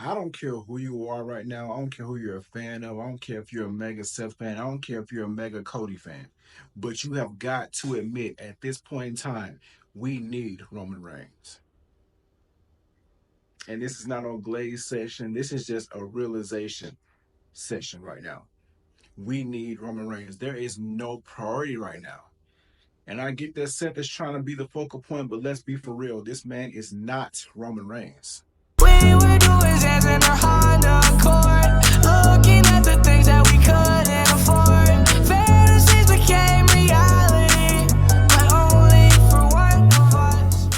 I don't care who you are right now. I don't care who you're a fan of. I don't care if you're a mega Seth fan. I don't care if you're a mega Cody fan. But you have got to admit at this point in time, we need Roman Reigns. And this is not a glaze session. This is just a realization session right now. We need Roman Reigns. There is no priority right now. And I get that Seth is trying to be the focal point, but let's be for real. This man is not Roman Reigns. We were doing jazz in our Honda Accord, looking at the things that we couldn't afford. Fantasies became reality, but only for one of us.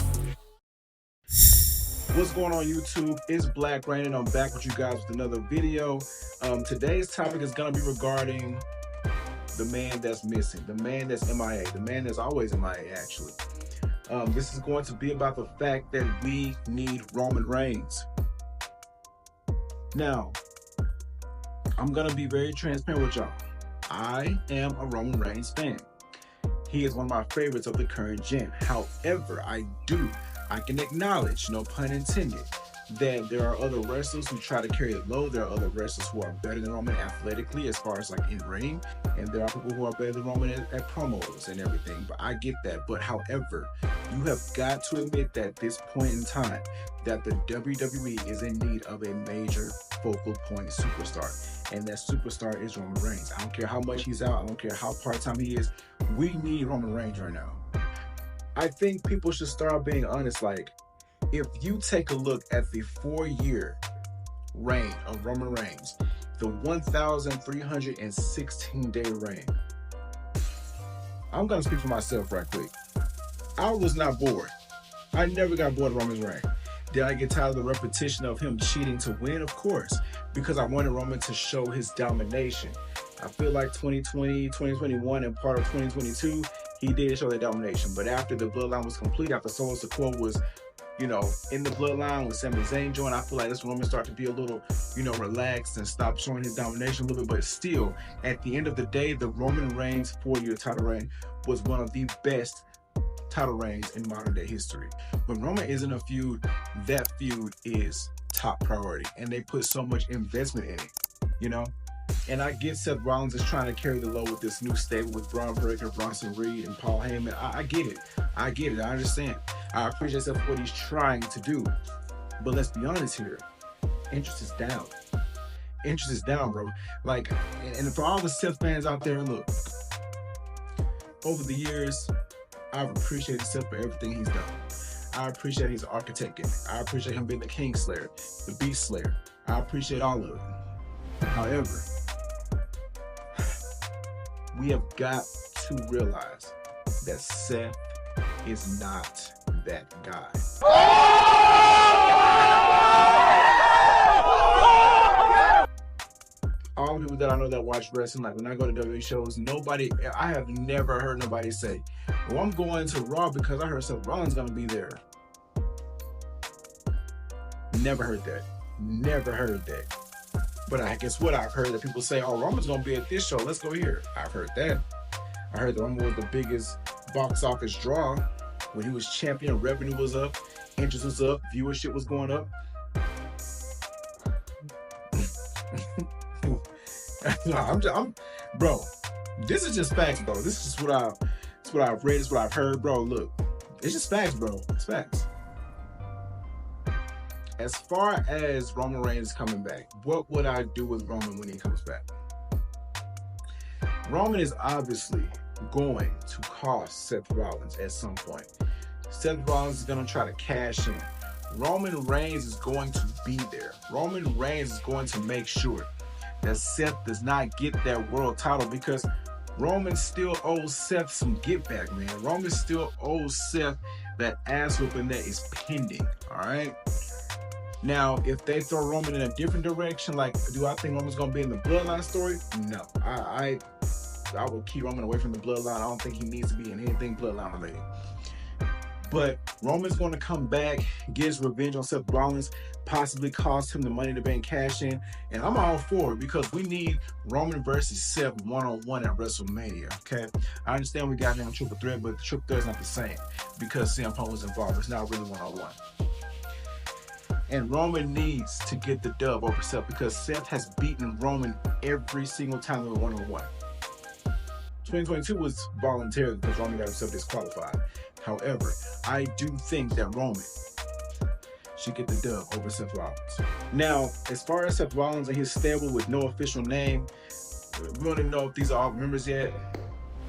What's going on, YouTube? It's Black Rain, and I'm back with you guys with another video. Today's topic is going to be regarding the man that's missing, the man that's MIA, the man that's always MIA, actually. This is going to be about the fact that we need Roman Reigns. Now, I'm going to be very transparent with y'all. I am a Roman Reigns fan. He is one of my favorites of the current gen. However, I can acknowledge, no pun intended, that there are other wrestlers who try to carry it low. There are other wrestlers who are better than Roman athletically as far as like in ring, and there are people who are better than Roman at promos and everything. But I get that. But however, you have got to admit that at this point in time that the WWE is in need of a major focal point superstar, and that superstar is Roman Reigns. I don't care how much he's out. I don't care how part-time he is. We need Roman Reigns right now. I think people should start being honest. Like, if you take a look at the 4-year reign of Roman Reigns, the 1,316-day reign, I'm going to speak for myself right quick. I was not bored. I never got bored of Roman's reign. Did I get tired of the repetition of him cheating to win? Of course, because I wanted Roman to show his domination. I feel like 2020, 2021, and part of 2022, he did show that domination. But after the bloodline was complete, after Solo Sikoa was, in the bloodline with Sami Zayn joined, I feel like this Roman started to be a little, relaxed and stop showing his domination a little bit. But still, at the end of the day, the Roman Reigns 4-year title reign was one of the best title reigns in modern day history. When Roman is in a feud, that feud is top priority, and they put so much investment in it, And I get Seth Rollins is trying to carry the load with this new stable with Braun Breaker, Bronson Reed, and Paul Heyman. I get it. I understand. I appreciate Seth for what he's trying to do. But let's be honest here. Interest is down. Interest is down, bro. Like, and for all the Seth fans out there, look, over the years, I've appreciated Seth for everything he's done. I appreciate his architecting. I appreciate him being the King Slayer, the Beast Slayer. I appreciate all of it. However, we have got to realize that Seth is not that guy. All the people that I know that watch wrestling, like when I go to WWE shows, I have never heard nobody say, well, I'm going to Raw because I heard Seth Rollins gonna be there. Never heard that. Never heard that. But I guess what I've heard that people say, oh, Roman's gonna be at this show, let's go here. I've heard that. I heard that Roman was the biggest box office draw when he was champion. Revenue was up, interest was up, viewership was going up. Bro, this is just facts, bro. This is what I've read, it's what I've heard, bro. Look, it's just facts, bro. It's facts. As far as Roman Reigns coming back, what would I do with Roman when he comes back? Roman is obviously going to cost Seth Rollins at some point. Seth Rollins is going to try to cash in. Roman Reigns is going to be there. Roman Reigns is going to make sure that Seth does not get that world title, because Roman still owes Seth some get back, man. Roman still owes Seth that ass whooping that is pending, all right? Now, if they throw Roman in a different direction, like, do I think Roman's going to be in the bloodline story? No. I will keep Roman away from the bloodline. I don't think he needs to be in anything bloodline related. But Roman's going to come back, get his revenge on Seth Rollins, possibly cost him the Money in the Bank cash in. And I'm all for it, because we need Roman versus Seth one-on-one at WrestleMania, okay? I understand we got him on Triple Threat, but the Triple Threat is not the same because CM Punk was involved. It's not really one-on-one. And Roman needs to get the dub over Seth because Seth has beaten Roman every single time they were one-on-one. 2022 was voluntary because Roman got himself disqualified. However, I do think that Roman should get the dub over Seth Rollins. Now, as far as Seth Rollins and his stable with no official name, we don't even know if these are all members yet.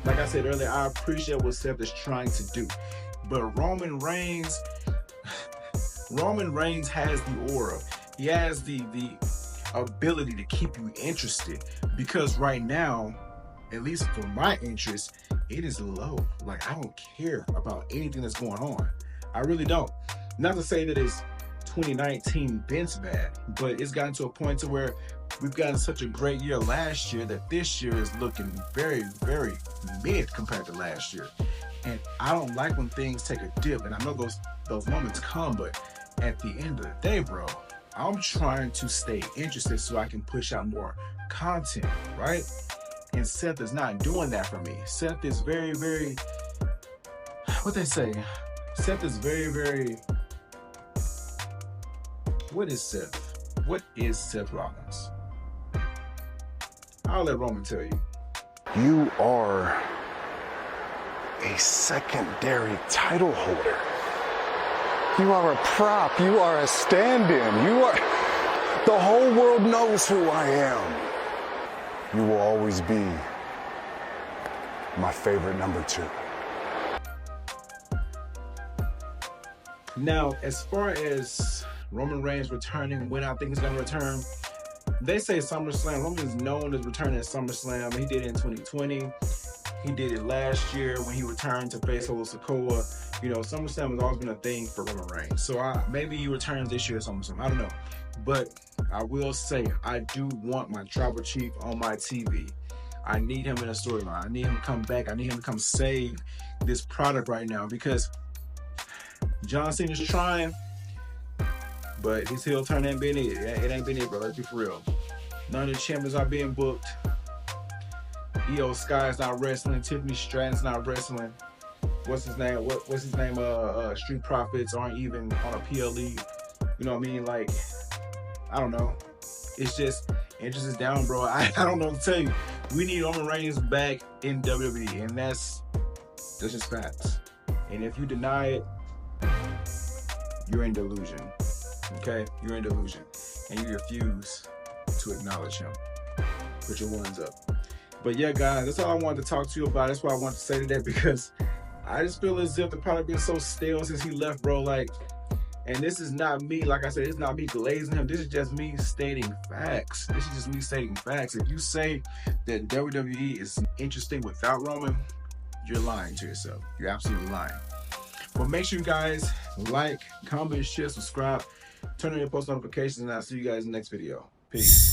Like I said earlier, I appreciate what Seth is trying to do. But Roman Reigns has the aura. He has the ability to keep you interested because right now, at least for my interest, it is low. Like, I don't care about anything that's going on. I really don't. Not to say that it's 2019 Vince bad, but it's gotten to a point to where we've gotten such a great year last year that this year is looking very, very mid compared to last year. And I don't like when things take a dip, and I know those moments come, but at the end of the day, bro, I'm trying to stay interested so I can push out more content, right? And Seth is not doing that for me. Seth is very, very, what they say? Seth is very, very, what is Seth? What is Seth Rollins? I'll let Roman tell you. You are a secondary title holder. You are a prop. You are a stand-in. You are... The whole world knows who I am. You will always be my favorite number 2. Now, as far as Roman Reigns returning, when I think he's going to return, they say SummerSlam. Roman is known as returning at SummerSlam. He did it in 2020. He did it last year when he returned to face Solo Sikoa. You know, SummerSlam has always been a thing for Roman Reigns. So maybe he returns this year at SummerSlam. I don't know. But I will say, I do want my Tribal Chief on my TV. I need him in a storyline. I need him to come back. I need him to come save this product right now because John Cena's trying, but his heel turn ain't been it. It ain't been it, bro. Let's be for real. None of the champions are being booked. Io Sky's not wrestling. Tiffany Stratton's not wrestling. What's his name? What's his name? Street Profits aren't even on a PLE. You know what I mean? Like, I don't know. It's just interest is down, bro. I don't know what to tell you. We need Roman Reigns back in WWE, and that's just facts. And if you deny it, you're in delusion. Okay? You're in delusion. And you refuse to acknowledge him. Put your ones up. But yeah, guys, that's all I wanted to talk to you about. That's what I wanted to say today because I just feel as if the product been so stale since he left, bro. Like, and this is not me, like I said, it's not me glazing him. This is just me stating facts. This is just me stating facts. If you say that WWE is interesting without Roman, you're lying to yourself. You're absolutely lying. Well, make sure you guys like, comment, share, subscribe, turn on your post notifications, and I'll see you guys in the next video. Peace.